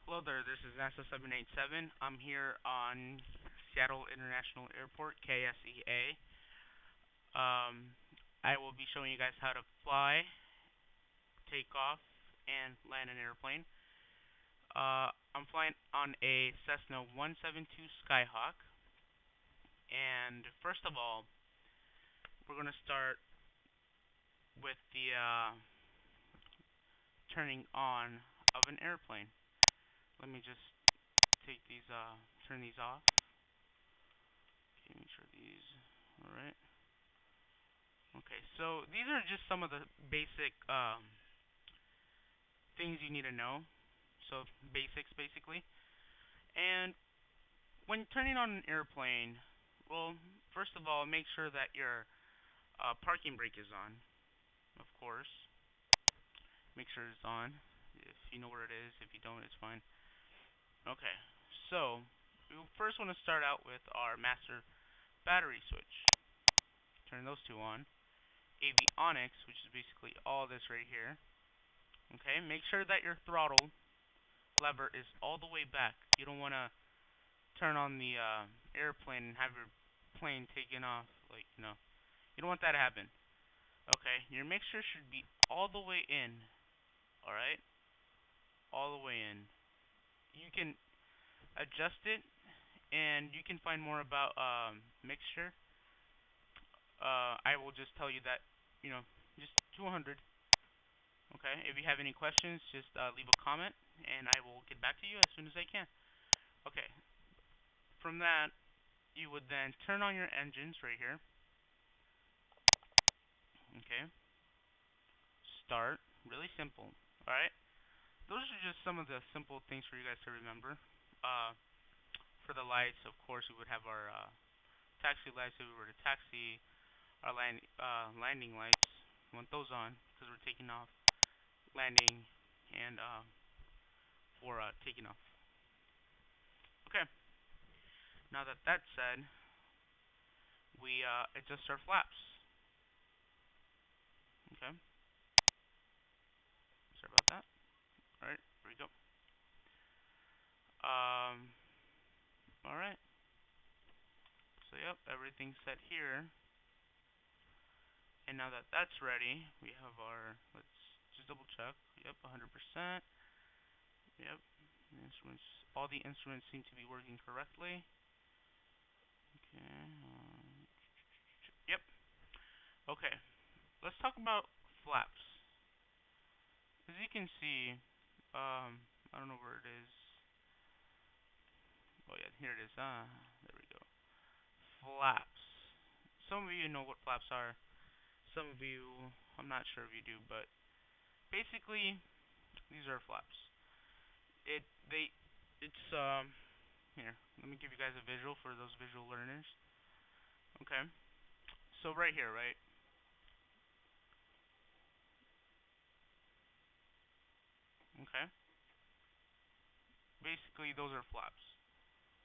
Hello there, this is NASA 787. I'm here on Seattle International Airport, KSEA. Um, I will be showing you guys how to fly, take off, and land an airplane. I'm flying on a Cessna 172 Skyhawk, and first of all, we're going to start with the turning on of an airplane. Let me just turn these off. Okay, make sure these, alright. Okay, so these are just some of the basic things you need to know. So basics, basically. And when turning on an airplane, well, first of all, make sure that your parking brake is on. Of course, make sure it's on. If you know where it is, if you don't, it's fine. Okay, so we first want to start out with our master battery switch. Turn those two on. Avionics, which is basically all this right here. Okay, make sure that your throttle lever is all the way back. You don't want to turn on the airplane and have your plane taken off. You don't want that to happen. Okay, your mixture should be all the way in. Alright? All the way in. You can adjust it, and you can find more about mixture. I will just tell you that, just 200. Okay, if you have any questions, just leave a comment, and I will get back to you as soon as I can. Okay, from that, you would then turn on your engines right here. Okay, start. Really simple. Alright, those are just some of the simple things for you guys to remember. Uh, for the lights, of course, we would have our taxi lights if we were to taxi, our landing lights. We want those on because we're taking off, landing, and for taking off. Okay, now that that's said, we adjust our flaps. Okay, sorry about that. Alright, here we go. Um, alright, so yep, everything's set here. And now that that's ready, we have our, let's just double check. Yep, 100%. Yep, the instruments, all the instruments seem to be working correctly. Okay, yep. Okay, let's talk about flaps. As you can see, I don't know where it is. Oh yeah, here it is. There we go. Flaps. Some of you know what flaps are. Some of you, I'm not sure if you do, but basically, these are flaps. It, they, it's, here, let me give you guys a visual for those visual learners. Okay, so right here, right? Okay, basically those are flaps.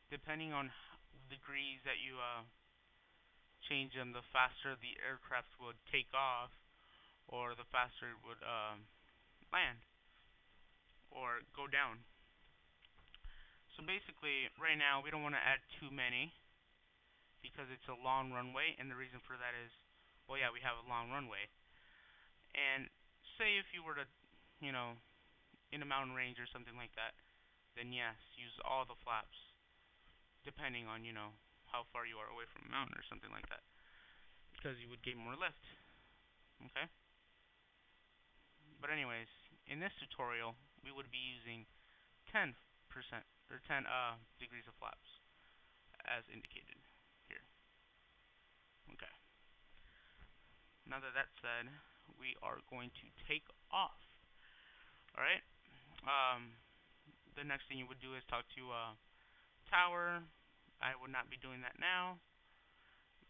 Depending on degrees that you change them, the faster the aircraft would take off, or the faster it would land or go down. So basically, right now we don't want to add too many because it's a long runway, and the reason for that is, well, yeah, we have a long runway. And say if you were to, you know, in a mountain range or something like that, then yes, use all the flaps, depending on, how far you are away from a mountain or something like that, because you would gain more lift. Okay? But anyways, in this tutorial, we would be using 10% or 10 degrees of flaps, as indicated here. Okay. Now that that's said, we are going to take off. All right. Um, the next thing you would do is talk to tower. I would not be doing that now,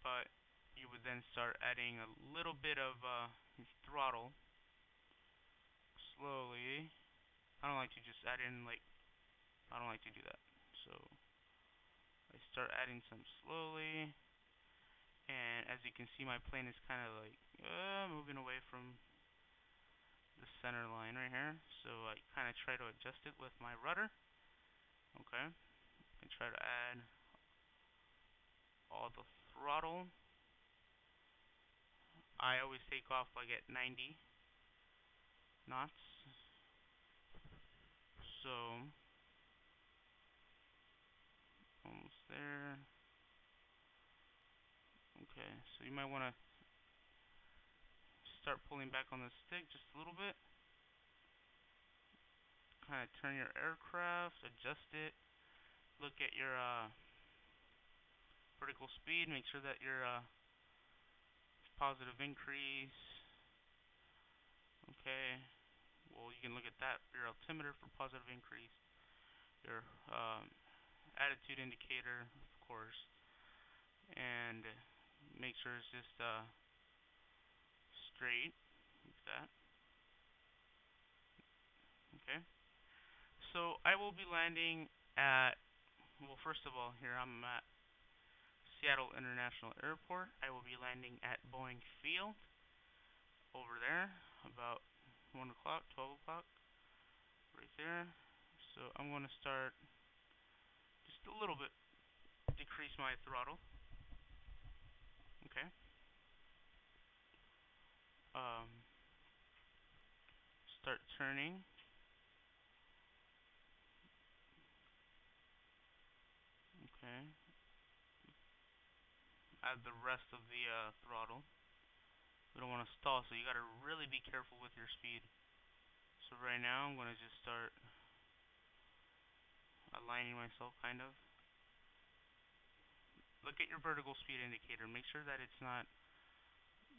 but you would then start adding a little bit of throttle slowly. I don't like to just add in I don't like to do that. So I start adding some slowly, and as you can see, my plane is kind of moving away from the center line right here. So I kind of try to adjust it with my rudder. Okay, and try to add all the throttle. I always take off like at 90 knots. So, almost there. Okay, so you might want to start pulling back on the stick just a little bit. Kind of turn your aircraft, adjust it. Look at your vertical speed. Make sure that your positive increase. Okay. Well, you can look at that. Your altimeter for positive increase. Your attitude indicator, of course, and make sure it's just straight like that. Okay. So I will be landing at, well, first of all, here I'm at Seattle International Airport. I will be landing at Boeing Field over there about 1 o'clock, 12 o'clock, right there. So I'm going to start just a little bit, decrease my throttle. Okay. Um, Start turning. Okay. Add the rest of the throttle. We don't want to stall, so you got to really be careful with your speed. So right now I'm going to just start aligning myself kind of. Look at your vertical speed indicator. Make sure that it's not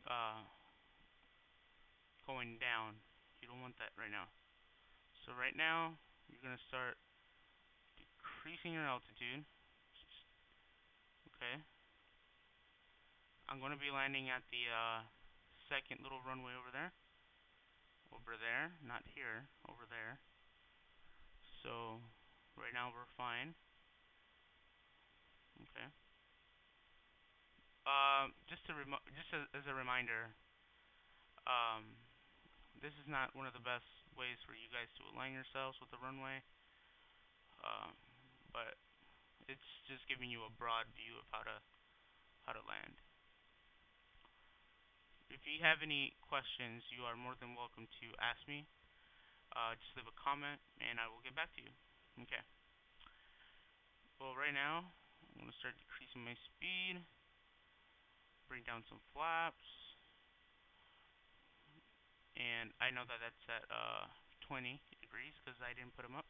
uh, going down. You don't want that right now. So right now you're going to start decreasing your altitude. Okay. I'm going to be landing at the second little runway over there. Over there, not here, over there. So right now we're fine. Okay. Just as a reminder, um, this is not one of the best ways for you guys to align yourselves with the runway, um, but it's just giving you a broad view of how to land. If you have any questions, you are more than welcome to ask me. Just leave a comment, and I will get back to you. Okay. Well, right now, I'm going to start decreasing my speed, bring down some flaps, and I know that that's at 20 degrees because I didn't put them up,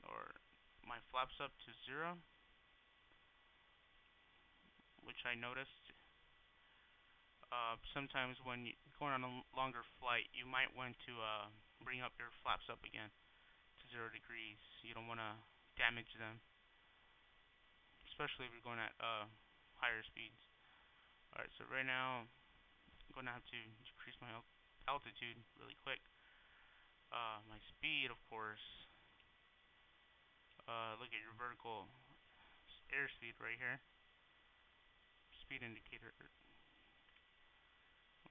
or my flaps up to 0, which I noticed sometimes when you're going on a longer flight, you might want to bring up your flaps up again to 0 degrees. You don't want to damage them, especially if you're going at higher speeds. Alright, so right now I'm going to have to decrease my altitude really quick. My speed, of course. Look at your vertical airspeed right here. Speed indicator.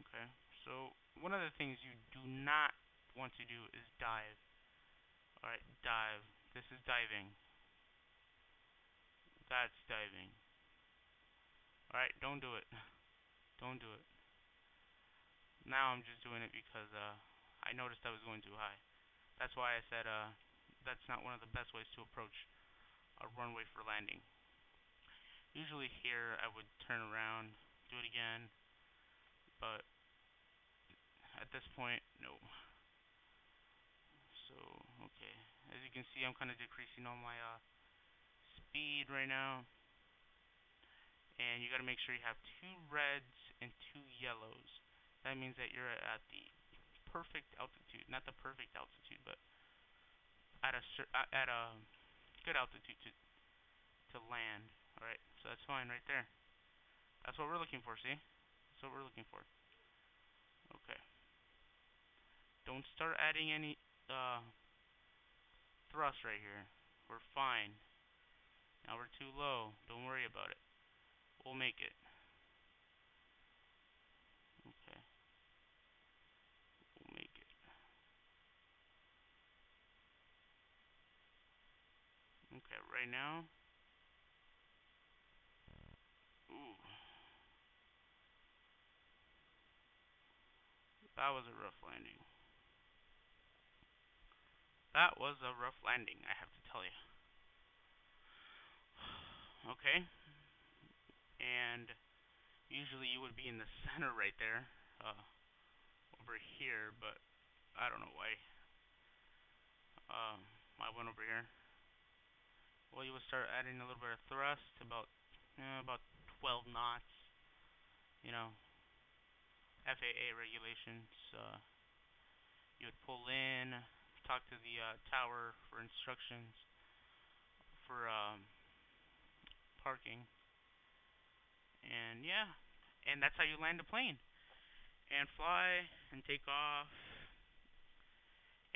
Okay, so one of the things you do not want to do is dive. Alright, dive. This is diving. That's diving. Alright, don't do it. Don't do it. Now I'm just doing it because I noticed I was going too high. That's why I said that's not one of the best ways to approach a runway for landing. Usually here I would turn around, do it again, but at this point, no. So, okay. As you can see, I'm kind of decreasing all my speed right now. And you got to make sure you have 2 reds and 2 yellows. That means that you're at the perfect altitude. Not the perfect altitude, but at a good altitude to land. Alright, so that's fine right there. That's what we're looking for, see? That's what we're looking for. Okay. Don't start adding any uh, thrust right here. We're fine. Now we're too low. Don't worry about it. We'll make it. Okay. We'll make it. Okay, right now. Ooh, that was a rough landing. That was a rough landing, I have to tell you. Okay, and usually you would be in the center right there, over here, but I don't know why. Um, I went over here. Well, you would start adding a little bit of thrust, about 12 knots. You know, FAA regulations. You would pull in, talk to the tower for instructions for parking, and yeah, and that's how you land a plane and fly and take off.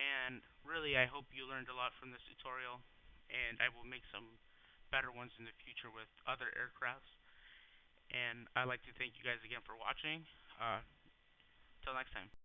And really, I hope you learned a lot from this tutorial, and I will make some better ones in the future with other aircrafts. And I'd like to thank you guys again for watching. Till next time.